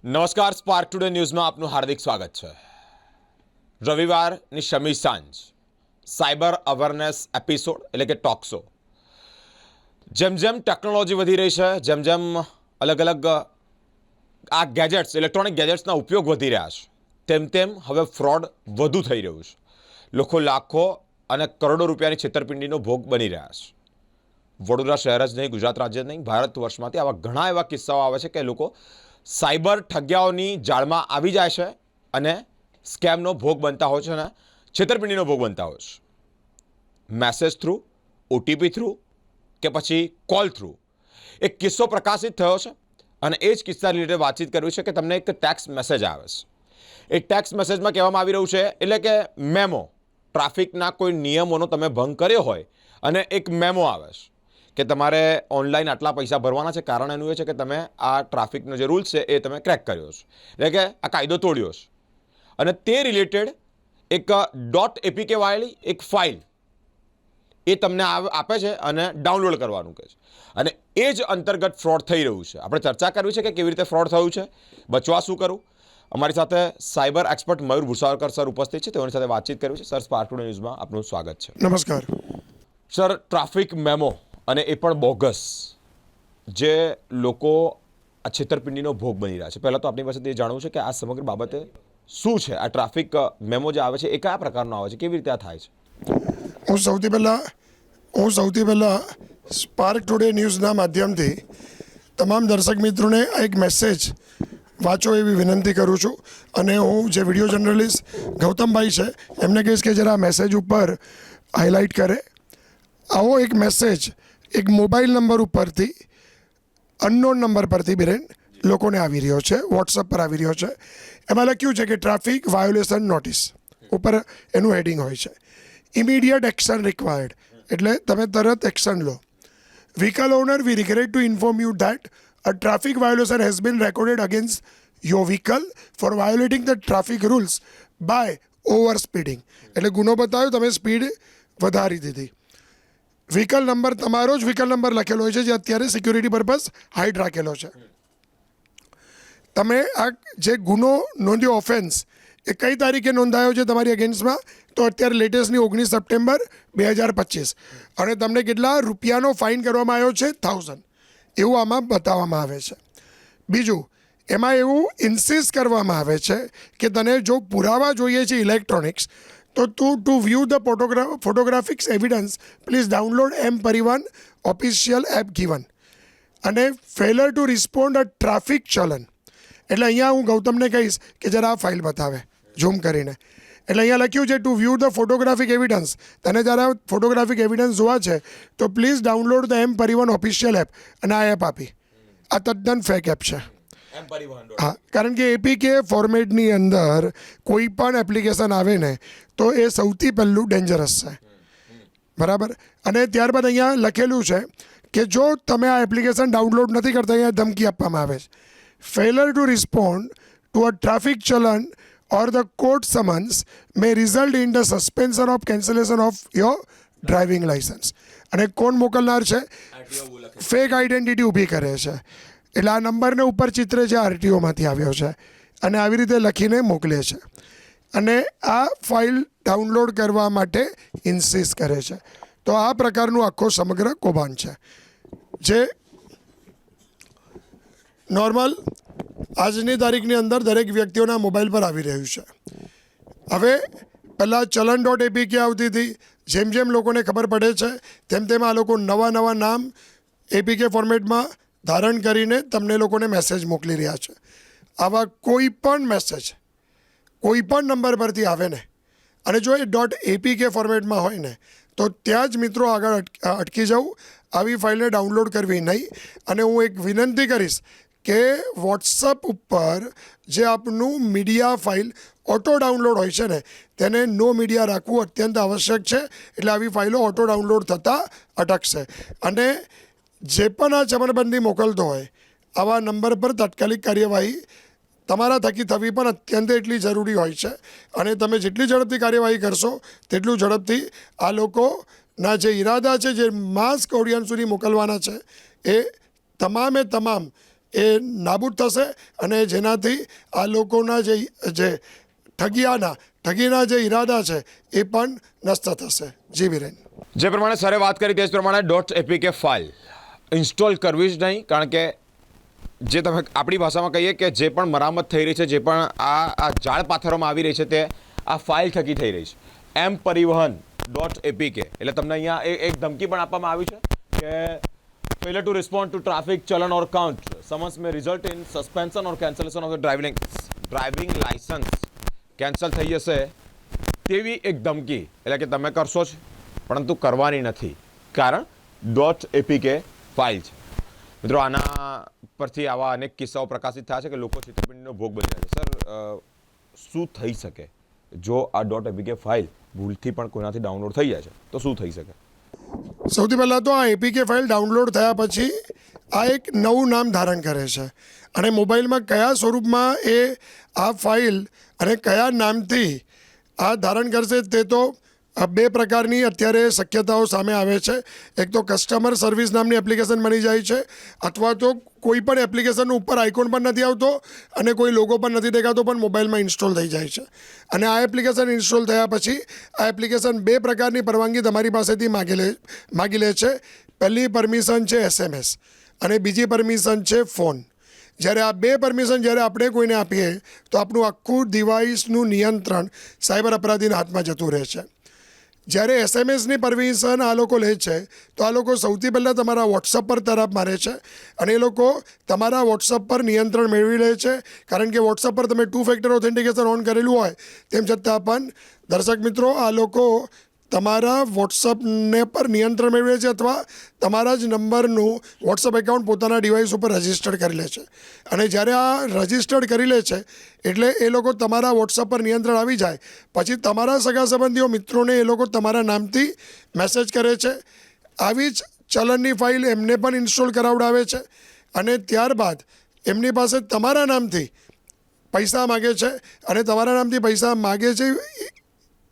નમસ્કાર, spark today ન્યૂઝમાં આપનું હાર્દિક સ્વાગત છે. રવિવારની શમી સાંજ સાયબર અવેરનેસ એપિસોડ એટલે કે ટોક શો. જેમ જેમ ટેકનોલોજી વધી રહી છે, જેમ જેમ અલગ અલગ આ ગેજેટ્સ, ઇલેક્ટ્રોનિક ગેજેટ્સના ઉપયોગ વધી રહ્યા છે, તેમ તેમ હવે ફ્રોડ વધુ થઈ રહ્યું છે. લોકો લાખો અને કરોડો રૂપિયાની છેતરપિંડીનો ભોગ બની રહ્યા છે. વડોદરા શહેર જ નહીં, ગુજરાત રાજ્ય જ નહીં, ભારત વર્ષમાંથી આવા ઘણા એવા કિસ્સાઓ આવે છે કે લોકો સાયબર ઠગ્યાઓની જાળમાં આવી જાય છે અને સ્કેમનો ભોગ બનતા હોય છે અને છેતરપિંડીનો ભોગ બનતા હોય છે. મેસેજ થ્રુ, ઓટીપી થ્રુ કે પછી કોલ થ્રુ એક કિસ્સો પ્રકાશિત થયો છે અને એ જ કિસ્સા રિલેટેડ વાતચીત કરવી છે કે તમને એક ટેક્સ્ટ મેસેજ આવે છે. એ ટેક્સ્ટ મેસેજમાં કહેવામાં આવી રહ્યું છે એટલે કે મેમો, ટ્રાફિકના કોઈ નિયમોનો તમે ભંગ કર્યો હોય અને એક મેમો આવે છે કે તમારે ઓનલાઈન આટલા પૈસા ભરવાના છે. કારણ એનું એ છે કે તમે આ ટ્રાફિકનો જે રૂલ્સ છે એ તમે ક્રેક કર્યો છે, એટલે કે આ કાયદો તોડ્યો છે. અને તે રિલેટેડ એક .apk વાળી એક ફાઇલ એ તમને આપે છે અને ડાઉનલોડ કરવાનું કહે છે. અને એ જ અંતર્ગત ફ્રોડ થઈ રહ્યું છે. આપણે ચર્ચા કરવી છે કે કેવી રીતે ફ્રોડ થયું છે, બચવા શું કરવું. અમારી સાથે સાયબર એક્સપર્ટ મયુર ભૂસાવરકર સર ઉપસ્થિત છે, તેઓની સાથે વાતચીત કરવી છે. સર, સ્પાર્ક ટુડે ન્યૂઝમાં આપનું સ્વાગત છે. નમસ્કાર સર, ટ્રાફિક મેમો અને એ પણ બોગસ, જે લોકો આ છેતરપિંડીનો ભોગ બની રહ્યા છે. પહેલાં તો આપણી પાસેથી એ જાણવું છે કે આ સમગ્ર બાબતે શું છે. આ ટ્રાફિક મેમો જે આવે છે એ કયા પ્રકારનો આવે છે, કેવી રીતે આ થાય છે? હું સૌથી પહેલાં સ્પાર્ક ટુડે ન્યૂઝના માધ્યમથી તમામ દર્શક મિત્રોને એક મેસેજ વાંચો એવી વિનંતી કરું છું. અને હું જે વિડીયો જર્નલિસ્ટ ગૌતમભાઈ છે એમને કહીશ કે જરા મેસેજ ઉપર હાઇલાઇટ કરે. આવો એક મેસેજ એક મોબાઈલ નંબર ઉપરથી, અનનોન નંબર પરથી બિરેન લોકોને આવી રહ્યો છે, વોટ્સઅપ પર આવી રહ્યો છે. એમાં લખ્યું છે કે ટ્રાફિક વાયોલેશન નોટિસ ઉપર એનું હેડિંગ હોય છે. ઇમિડિયેટ એક્શન રિક્વાયર્ડ, એટલે તમે તરત એક્શન લો. Vehicle owner, we regret to inform you that a traffic violation has been recorded against your vehicle for violating the traffic rules by over speeding. એટલે ગુનો બતાવ્યો, તમે સ્પીડ વધારી દીધી. વ્હીકલ નંબર તમારો જ વ્હીકલ નંબર લખેલો હોય છે, જે અત્યારે સિક્યુરિટી પર્પઝ હાઇડ રાખેલો છે. તમે આ જે ગુનો નોંધ્યો, ઓફેન્સ, એ કઈ તારીખે નોંધાયો છે તમારી અગેન્સ્ટમાં? તો અત્યારે લેટેસ્ટની 19 સપ્ટેમ્બર 2025. અને તમને કેટલા રૂપિયાનો ફાઇન કરવામાં આવ્યો છે? 1000. એવું આમાં બતાવવામાં આવે છે. બીજું, એમાં એવું ઇન્સિસ્ટ કરવામાં આવે છે કે તને જો પુરાવા જોઈએ છે ઇલેક્ટ્રોનિક્સ, તો to view the photographics evidence please download M-પરિવહન ઓફિશિયલ એપ ગીવન. અને failure to respond a traffic challan. એટલે અહીંયા હું ગૌતમને કહીશ કે જરા આ ફાઇલ બતાવે ઝૂમ કરીને. એટલે અહીંયા લખ્યું છે to view the photographic evidence. તને જરા ફોટોગ્રાફિક એવિડન્સ જોવા છે તો પ્લીઝ ડાઉનલોડ ધ M-પરિવહન ઓફિશિયલ એપ. અને આ એપ આપી, આ તદ્દન ફેક એપ છે. હા, કારણ કે APK ફોર્મેટની અંદર કોઈ પણ એપ્લિકેશન આવે ને તો એ સૌથી પહેલું ડેન્જરસ છે, બરાબર. અને ત્યારબાદ અહીંયા લખેલું છે કે જો તમે આ એપ્લિકેશન ડાઉનલોડ નથી કરતા, અહીંયા ધમકી આપવામાં આવે છે. Failure to respond to a traffic challan or the court summons may result in the suspension of cancellation of your driving license. અને કોણ મોકલનાર છે? ફેક આઈડેન્ટિટી ઊભી કરે છે. એટલે આ નંબરને ઉપર ચિત્ર છે, RTOમાંથી આવ્યો છે અને આવી રીતે લખીને મોકલે છે. અને આ ફાઇલ ડાઉનલોડ કરવા માટે ઇન્સિસ્ટ કરે છે. તો આ પ્રકારનું આખો સમગ્ર કૌભાંડ છે, જે નોર્મલ આજની તારીખની અંદર દરેક વ્યક્તિઓના મોબાઈલ પર આવી રહ્યું છે. હવે પહેલાં ચલન .apk આવતી હતી. જેમ જેમ લોકોને ખબર પડે છે તેમ તેમ આ લોકો નવા નામ APK ફોર્મેટમાં ધારણ કરીને તમને લોકોને મેસેજ મોકલી રહ્યા છે. આવા કોઈ પણ મેસેજ કોઈ પણ નંબર પરથી આવે ને, અને જો એ .apk ફોર્મેટમાં હોય ને, તો ત્યાં જ મિત્રો આગળ અટકી જવું, આવી ફાઇલને ડાઉનલોડ કરવી નહીં. અને હું એક વિનંતી કરીશ કે વોટ્સઅપ ઉપર જે આપનું મીડિયા ફાઇલ ઓટો ડાઉનલોડ હોય છે ને, તેને નો મીડિયા રાખવું અત્યંત આવશ્યક છે. એટલે આવી ફાઇલો ઓટો ડાઉનલોડ થતાં અટકશે. અને જે પણ આ ચમરબંધી મોકલતો હોય, આવા નંબર પર તાત્કાલિક કાર્યવાહી તમારા થકી થવી પણ અત્યંત એટલી જરૂરી હોય છે. અને તમે જેટલી ઝડપથી કાર્યવાહી કરશો તેટલું ઝડપથી આ લોકોના જે ઈરાદા છે, જે માસ ઓડિયન્સ સુધી મોકલવાના છે, એ તમામ એ નાબૂદ થશે અને જેનાથી આ લોકોના જે ઠગીના જે ઈરાદા છે એ પણ નષ્ટ થશે. જી વિરેન. જે પ્રમાણે સરે વાત કરી તે જ પ્રમાણે .apk ફાઇલ ઇન્સ્ટોલ કરવી જ નહીં, કારણ કે જે તમે આપણી ભાષામાં કહીએ કે જે પણ મરામત થઈ રહી છે, જે પણ આ જાળ પાથરવામાં આવી રહી છે તે આ ફાઇલ થકી થઈ રહી છે. mparivahan.apk એટલે તમને અહીંયા એક ધમકી પણ આપવામાં આવી છે કે failure to respond to traffic challan or count summons may result in suspension or cancellation of the driving license. Cancel થઈ જશે તેવી એક ધમકી, એટલે કે તમે કરશો જ પરંતુ કરવાની નથી, કારણ .apk ફાઇલ છે. મિત્રો, આના પરથી આવા અનેક કિસ્સાઓ પ્રકાશિત થયા છે કે લોકો છેતરપિંડીનો ભોગ બની રહ્યા છે. સર, શું થઈ શકે જો આ .apk ફાઇલ ભૂલથી પણ કોઈનાથી ડાઉનલોડ થઈ જાય છે તો શું થઈ શકે? સૌથી પહેલાં તો આ એપીકે ફાઇલ ડાઉનલોડ થયા પછી આ એક નવું નામ ધારણ કરે છે અને મોબાઈલમાં કયા સ્વરૂપમાં એ આ ફાઇલ અને કયા નામથી આ ધારણ કરશે તે તો બે પ્રકારની અત્યારે શક્યતાઓ સામે આવે છે. એક તો કસ્ટમર સર્વિસ નામની એપ્લિકેશન બની જાય છે, અથવા તો કોઈ પણ એપ્લિકેશનનો ઉપર આઇકોન પણ નથી આવતો અને કોઈ લોગો પણ નથી દેખાતો પણ મોબાઈલમાં ઇન્સ્ટોલ થઈ જાય છે. અને આ એપ્લિકેશન ઇન્સ્ટોલ થયા પછી આ એપ્લિકેશન બે પ્રકારની પરવાનગી તમારી પાસેથી માગી લે છે. પહેલી પરમિશન છે SMS અને બીજી પરમિશન છે ફોન. જ્યારે આ બે પરમિશન જ્યારે આપણે કોઈને આપીએ તો આપણું આખું ડિવાઇસનું નિયંત્રણ સાયબર અપરાધીના હાથમાં જતું રહે છે. જ્યારે એસએમએસની પરમિશન આ લોકો લે છે તો આ લોકો સૌથી પહેલાં તમારા વોટ્સઅપ પર તરફ મારે છે અને એ લોકો તમારા વોટ્સઅપ પર નિયંત્રણ મેળવી લે છે, કારણ કે વોટ્સઅપ પર તમે 2 ફેક્ટર ઓથેન્ટિકેશન ઓન કરેલું હોય તેમ છતાં પણ દર્શક મિત્રો આ લોકો તમારા વોટ્સઅપને પર નિયંત્રણ મેળવે છે અથવા તમારા જ નંબરનું વોટ્સઅપ એકાઉન્ટ પોતાના ડિવાઇસ ઉપર રજિસ્ટર્ડ કરી લે છે. અને જ્યારે આ રજિસ્ટર્ડ કરી લે છે એટલે એ લોકો તમારા વોટ્સઅપ પર નિયંત્રણ આવી જાય પછી તમારા સગા સંબંધીઓ મિત્રોને એ લોકો તમારા નામથી મેસેજ કરે છે. આવી જ ચલણની ફાઇલ એમને પણ ઇન્સ્ટોલ કરાવડાવે છે અને ત્યારબાદ એમની પાસે તમારા નામથી પૈસા માગે છે અને તમારા નામથી પૈસા માગે છે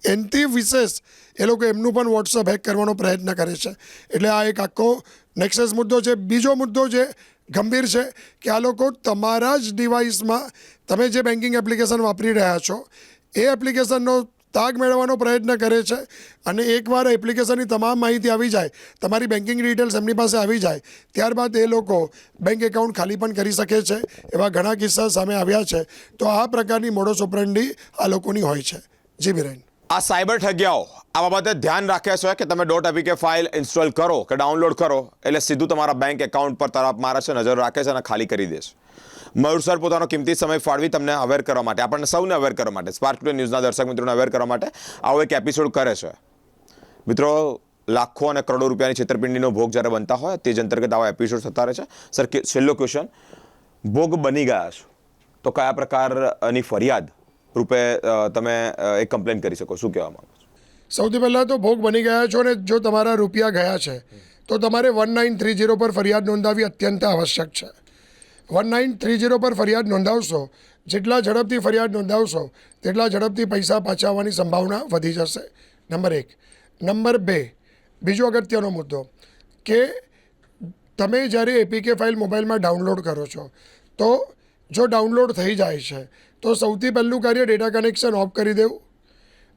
એનાથી વિશેષ એ લોકો એમનું પણ વોટ્સઅપ હેક કરવાનો પ્રયત્ન કરે છે. એટલે આ એક આખો નેક્સસ મુદ્દો છે. બીજો મુદ્દો જે ગંભીર છે કે આ લોકો તમારા જ ડિવાઇસમાં તમે જે બેન્કિંગ એપ્લિકેશન વાપરી રહ્યા છો એ એપ્લિકેશનનો તાગ મેળવવાનો પ્રયત્ન કરે છે અને એકવાર એપ્લિકેશનની તમામ માહિતી આવી જાય, તમારી બેન્કિંગ ડિટેલ્સ એમની પાસે આવી જાય, ત્યારબાદ એ લોકો બેંક એકાઉન્ટ ખાલી પણ કરી શકે છે. એવા ઘણા કિસ્સા સામે આવ્યા છે. તો આ પ્રકારની મોડસ ઓપરેન્ડી આ લોકોની હોય છે. જી બિરેન. આ સાયબર ઠગ્યાઓ આ બાબતે ધ્યાન રાખે છે કે તમે .apk ફાઇલ ઇન્સ્ટોલ કરો કે ડાઉનલોડ કરો એટલે સીધું તમારા બેંક એકાઉન્ટ પર તરફ મારે છે, નજર રાખે છે અને ખાલી કરી દે છે. મયુર સર પોતાનો કિંમતી સમય ફાળવી તમને અવેર કરવા માટે, આપણને સૌને અવેર કરવા માટે, સ્પાર્ક ટુડે ન્યૂઝના દર્શક મિત્રોને અવેર કરવા માટે આવો એક એપિસોડ કરે છે. મિત્રો, લાખો અને કરોડો રૂપિયાની છેતરપિંડીનો ભોગ જ્યારે બનતા હોય તે જ અંતર્ગત આવા એપિસોડ થતા રહે છે. સર, છેલ્લો ક્વેશ્ચન, ભોગ બની ગયા છો તો કયા પ્રકારની ફરિયાદ રૂપે તમે એક કમ્પ્લેન કરી શકો, શું કહેવા માંગો છો? સૌથી પહેલાં તો ભોગ બની ગયા છો અને જો તમારા રૂપિયા ગયા છે તો તમારે 1930 પર ફરિયાદ નોંધાવવી અત્યંત આવશ્યક છે. 1930 પર ફરિયાદ નોંધાવશો, જેટલા ઝડપથી ફરિયાદ નોંધાવશો તેટલા ઝડપથી પૈસા પાછા આવવાની સંભાવના વધી જશે. નંબર 1. નંબર 2, બીજો અગત્યનો મુદ્દો કે તમે જ્યારે એપીકે ફાઇલ મોબાઈલમાં ડાઉનલોડ કરો છો તો જો ડાઉનલોડ થઈ જાય છે તો સૌથી પહેલું કાર્ય ડેટા કનેક્શન ઓફ કરી દેવું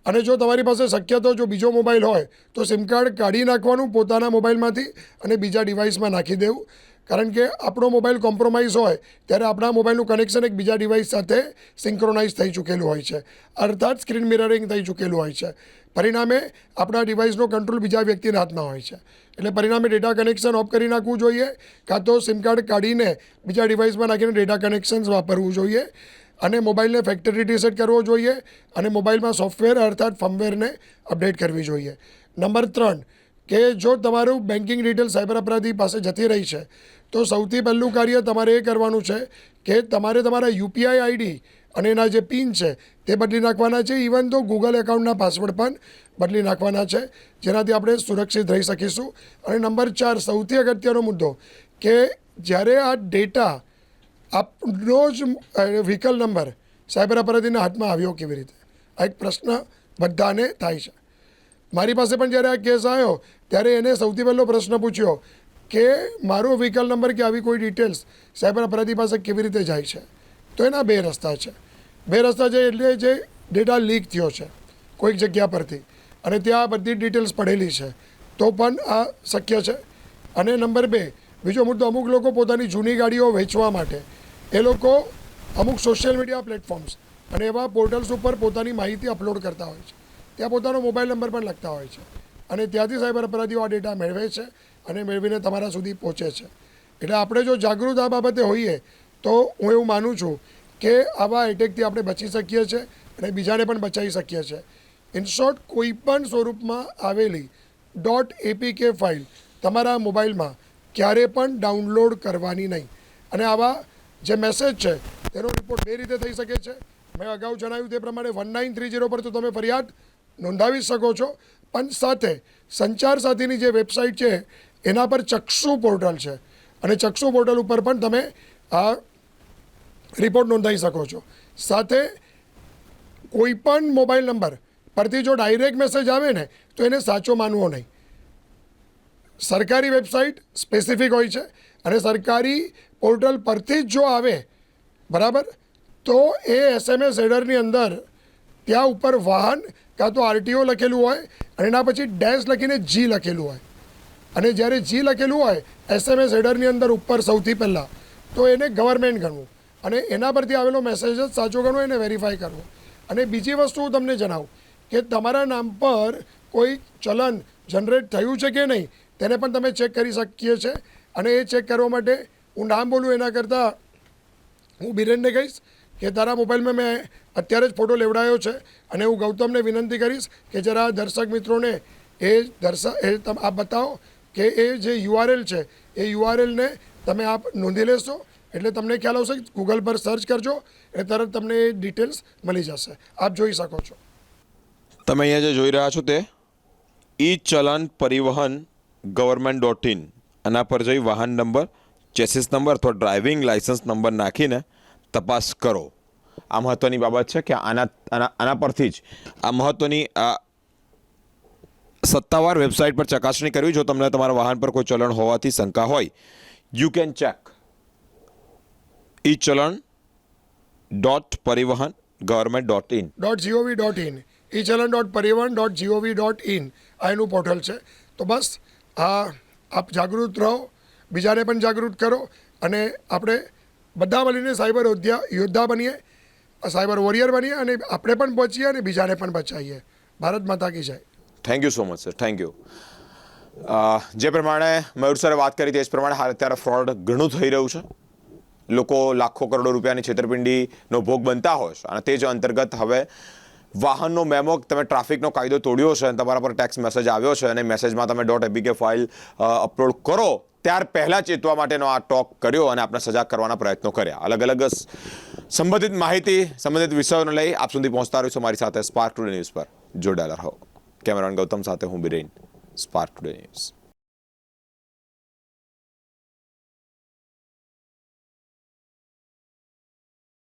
અને જો તમારી પાસે શક્ય તો જો બીજો મોબાઈલ હોય તો સિમ કાર્ડ કાઢી નાખવાનું પોતાના મોબાઈલમાંથી અને બીજા ડિવાઇસમાં નાખી દેવું. કારણ કે આપણો મોબાઈલ કોમ્પ્રોમાઇઝ હોય ત્યારે આપણા મોબાઈલનું કનેક્શન એક બીજા ડિવાઇસ સાથે સિંક્રોનાઇઝ થઈ ચૂકેલું હોય છે, અર્થાત સ્ક્રીન મિરરિંગ થઈ ચૂકેલું હોય છે. પરિણામે આપણા ડિવાઇસનો કંટ્રોલ બીજા વ્યક્તિના હાથમાં હોય છે. એટલે પરિણામે ડેટા કનેક્શન ઓફ કરી નાખવું જોઈએ, કાં તો સિમ કાર્ડ કાઢીને બીજા ડિવાઇસમાં નાખીને ડેટા કનેક્શન્સ વાપરવું જોઈએ અને મોબાઈલને ફેક્ટરી રીસેટ કરવો જોઈએ અને મોબાઈલમાં સોફ્ટવેર અર્થાત ફર્મવેરને અપડેટ કરવી જોઈએ. નંબર 3 કે જો તમારું બેન્કિંગ ડિટેલ સાયબર અપરાધી પાસે જતી રહી છે તો સૌથી પહેલું કાર્ય તમારે એ કરવાનું છે કે તમારે તમારા યુપીઆઈ આઈડી અને એના જે પિન છે તે બદલી નાખવાના છે. ઇવન તો ગૂગલ એકાઉન્ટના પાસવર્ડ પણ બદલી નાખવાના છે, જેનાથી આપણે સુરક્ષિત રહી શકીશું. અને નંબર 4, સૌથી અગત્યનો મુદ્દો કે જ્યારે આ ડેટા આપનો જ વ્હીકલ નંબર સાયબર અપરાધીના હાથમાં આવ્યો કેવી રીતે, આ એક પ્રશ્ન બધાને થાય છે. મારી પાસે પણ જ્યારે આ કેસ આવ્યો ત્યારે એને સૌથી પહેલો પ્રશ્ન પૂછ્યો કે મારો વ્હીકલ નંબર કે આવી કોઈ ડિટેલ્સ સાયબર અપરાધી પાસે કેવી રીતે જાય છે. તો એના બે રસ્તા છે. એટલે જે ડેટા લીક થયો છે કોઈક જગ્યા પરથી અને ત્યાં બધી ડિટેલ્સ પડેલી છે તો પણ આ શક્ય છે. અને નંબર 2, બીજો મુદ્દો, અમુક લોકો પોતાની જૂની ગાડીઓ વેચવા માટે એ લોકો અમુક સોશિયલ મીડિયા પ્લેટફોર્મ્સ અને એવા પોર્ટલ્સ ઉપર પોતાની માહિતી અપલોડ કરતા હોય છે. ત્યાં પોતાનો મોબાઈલ નંબર પણ લખતા હોય છે અને ત્યાંથી સાયબર અપરાધીઓ આ ડેટા મેળવે છે અને મેળવીને તમારા સુધી પહોંચે છે. એટલે આપણે જો જાગૃત આ બાબતે હોઈએ તો હું એવું માનું છું કે આવા એટેકથી આપણે બચી શકીએ છીએ અને બીજાને પણ બચાવી શકીએ છીએ. ઇન શોર્ટ, કોઈ પણ સ્વરૂપમાં આવેલી .apk ફાઇલ તમારા મોબાઈલમાં ક્યારે પણ ડાઉનલોડ કરવાની નહીં. અને આવા જે મેસેજ છે તેનો રિપોર્ટ 2 રીતે થઈ શકે છે. મેં અગાઉ જણાવ્યું તે પ્રમાણે 1930 પર તો તમે ફરિયાદ નોંધાવી શકો છો, પણ સાથે સંચાર સાથીની જે વેબસાઇટ છે એના પર ચક્ષુ પોર્ટલ છે અને ચક્ષુ પોર્ટલ ઉપર પણ તમે આ રિપોર્ટ નોંધાવી શકો છો. સાથે કોઈ પણ મોબાઈલ નંબર પરથી જો ડાયરેક્ટ મેસેજ આવે ને તો એને સાચો માનવો નહીં. સરકારી વેબસાઇટ સ્પેસિફિક હોય છે અને સરકારી પોર્ટલ પરથી જ જો આવે, બરાબર, તો એ SMS હેડરની અંદર ત્યાં ઉપર વાહન કાં તો RTO લખેલું હોય અને એના પછી ડેશ લખીને G લખેલું હોય અને જ્યારે G લખેલું હોય SMS હેડરની અંદર ઉપર સૌથી પહેલાં, તો એને ગવર્મેન્ટ ગણવું અને એના પરથી આવેલો મેસેજ જ સાચો ગણવો, એને વેરીફાઈ કરવો. અને બીજી વસ્તુ હું તમને જણાવું કે તમારા નામ પર કોઈ ચલન જનરેટ થયું છે કે નહીં તેને પણ તમે ચેક કરી શકીએ છીએ. અને એ ચેક કરવા માટે હું નામ બોલું એના કરતાં હું બિરેનને કહીશ કે તારા મોબાઈલમાં મેં અત્યારે જ ફોટો લેવડાવ્યો છે અને હું ગૌતમને વિનંતી કરીશ કે જરા દર્શક મિત્રોને આપ બતાવો કે એ જે URL છે એ URLને તમે આપ નોંધી લેશો એટલે તમને ખ્યાલ આવશે. ગૂગલ પર સર્ચ કરજો એટલે તરત તમને એ ડિટેલ્સ મળી જશે. આપ જોઈ શકો છો. તમે અહીંયા જે જોઈ રહ્યા છો તે ચલન પરિવહન ગવર્મેન્ટ.in, આના પર જઈ વાહન નંબર, ચેસિસ નંબર અથવા ડ્રાઇવિંગ લાઇસન્સ નંબર નાખીને તપાસ કરો. આ મહત્ત્વની બાબત છે કે આના પરથી જ આ મહત્ત્વની સત્તાવાર વેબસાઇટ પર ચકાસણી કરવી. જો તમને તમારા વાહન પર કોઈ ચલણ હોવાથી શંકા હોય, યુ કેન ચેક echalon.પરિવહન ગવર્મેન્ટ.in .gov.in echalon.પરિવહન.gov.in આ એનું પોર્ટલ છે. તો બસ આપ જાગૃત રહો, બીજાને પણ જાગૃત કરો અને આપણે બધા મળીને સાયબર યોદ્ધા બનીએ, સાયબર વોરિયર બનીએ અને આપણે પણ પહોંચીએ અને બીજાને પણ બચાવીએ. ભારત માતા કી જય. Thank you so much sir, thank you. જે પ્રમાણે મયુર સરે વાત કરી તે જ પ્રમાણે હાલ અત્યારે ફ્રોડ ઘણું થઈ રહ્યું છે. લોકો લાખો કરોડો રૂપિયાની છેતરપિંડીનો ભોગ બનતા હોય છે અને તે જ અંતર્ગત હવે વાહનનો મેમો, તમે ટ્રાફિકનો કાયદો તોડ્યો છે અને તમારા પર ટેક્સ મેસેજ આવ્યો છે અને મેસેજમાં તમે .apk ફાઇલ અપલોડ કરો ત્યાર પહેલાં ચેતવા માટેનો આ ટોક કર્યો અને આપણે સજાગ કરવાના પ્રયત્નો કર્યા. અલગ અલગ સંબંધિત માહિતી, સંબંધિત વિષયોને લઈ આપ સુધી પહોંચતા રહીશું મારી સાથે સ્પાર્ક ટુડે ન્યૂઝ પર. જોડાયેલા રહો. કેમેરામેન ગૌતમ સાથે હું બિરેન, સ્પાર્ક ટુડે ન્યૂઝ.